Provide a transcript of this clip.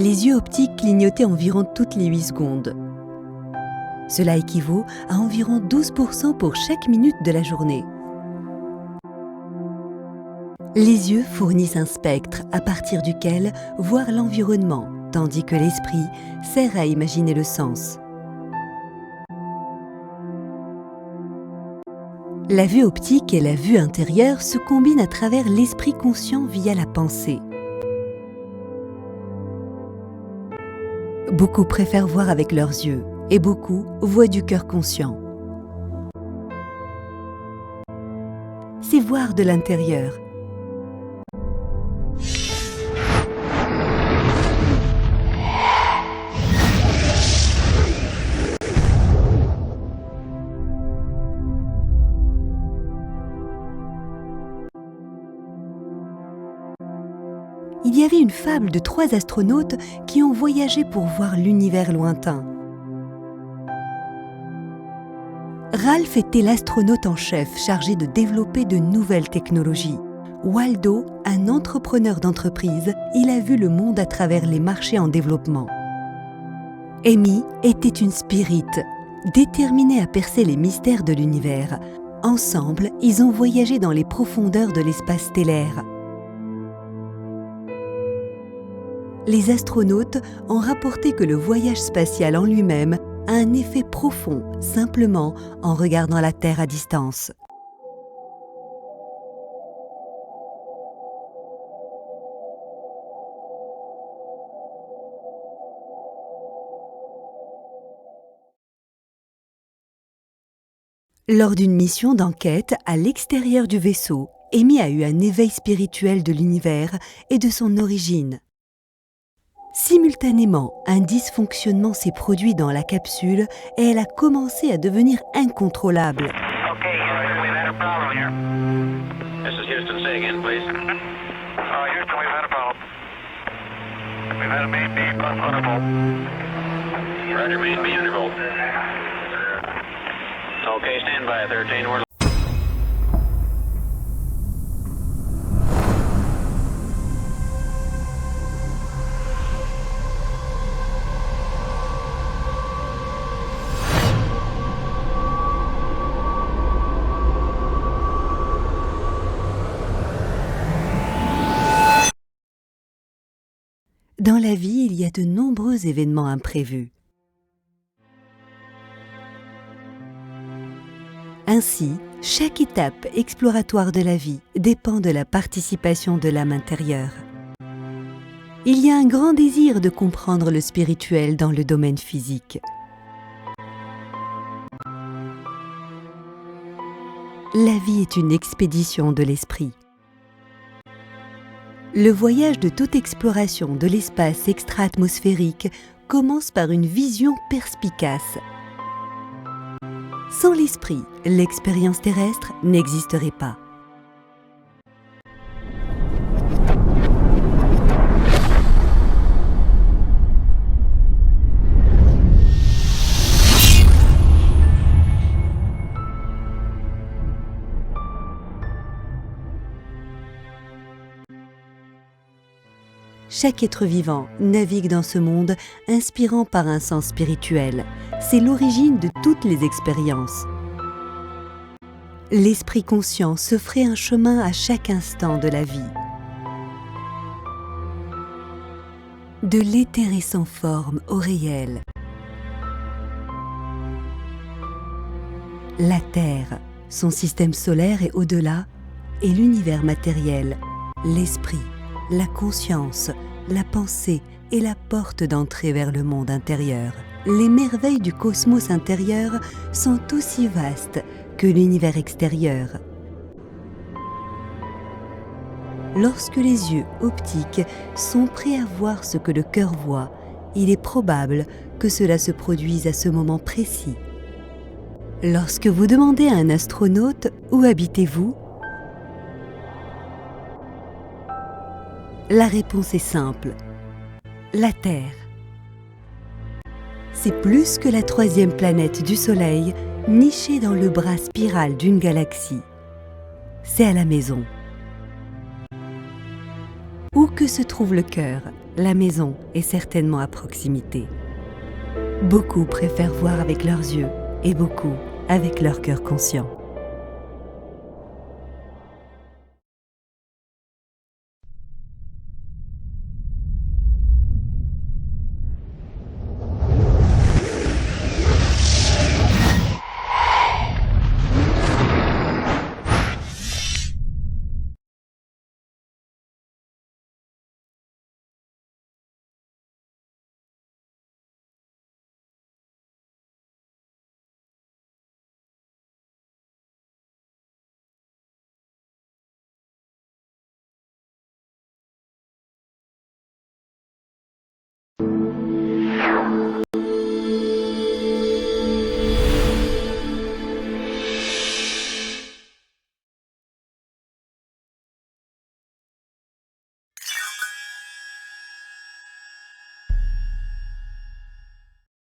Les yeux optiques clignotaient environ toutes les 8 secondes. Cela équivaut à environ 12% pour chaque minute de la journée. Les yeux fournissent un spectre à partir duquel voir l'environnement, tandis que l'esprit sert à imaginer le sens. La vue optique et la vue intérieure se combinent à travers l'esprit conscient via la pensée. Beaucoup préfèrent voir avec leurs yeux et beaucoup voient du cœur conscient. C'est voir de l'intérieur. Il y avait une fable de 3 astronautes qui ont voyagé pour voir l'univers lointain. Ralph était l'astronaute en chef chargé de développer de nouvelles technologies. Waldo, un entrepreneur d'entreprise, il a vu le monde à travers les marchés en développement. Amy était une spirit, déterminée à percer les mystères de l'univers. Ensemble, ils ont voyagé dans les profondeurs de l'espace stellaire. Les astronautes ont rapporté que le voyage spatial en lui-même a un effet profond, simplement en regardant la Terre à distance. Lors d'une mission d'enquête à l'extérieur du vaisseau, Amy a eu un éveil spirituel de l'univers et de son origine. Simultanément, un dysfonctionnement s'est produit dans la capsule et elle a commencé à devenir incontrôlable. Okay, we've had a problem here. This is Houston. Say again, please. Houston, we've had a problem. We've had a main beam uninterval. Roger, main beam interval. Okay, stand by, 13. We're Dans la vie, il y a de nombreux événements imprévus. Ainsi, chaque étape exploratoire de la vie dépend de la participation de l'âme intérieure. Il y a un grand désir de comprendre le spirituel dans le domaine physique. La vie est une expédition de l'esprit. Le voyage de toute exploration de l'espace extra-atmosphérique commence par une vision perspicace. Sans l'esprit, l'expérience terrestre n'existerait pas. Chaque être vivant navigue dans ce monde inspirant par un sens spirituel. C'est l'origine de toutes les expériences. L'esprit conscient se ferait un chemin à chaque instant de la vie. De l'éthéré sans forme au réel. La Terre, son système solaire et au-delà, et l'univers matériel, l'esprit, la conscience, la pensée est la porte d'entrée vers le monde intérieur. Les merveilles du cosmos intérieur sont aussi vastes que l'univers extérieur. Lorsque les yeux optiques sont prêts à voir ce que le cœur voit, il est probable que cela se produise à ce moment précis. Lorsque vous demandez à un astronaute « Où habitez-vous ?», la réponse est simple. La Terre. C'est plus que la 3e planète du Soleil, nichée dans le bras spiral d'une galaxie. C'est à la maison. Où que se trouve le cœur, la maison est certainement à proximité. Beaucoup préfèrent voir avec leurs yeux et beaucoup avec leur cœur conscient.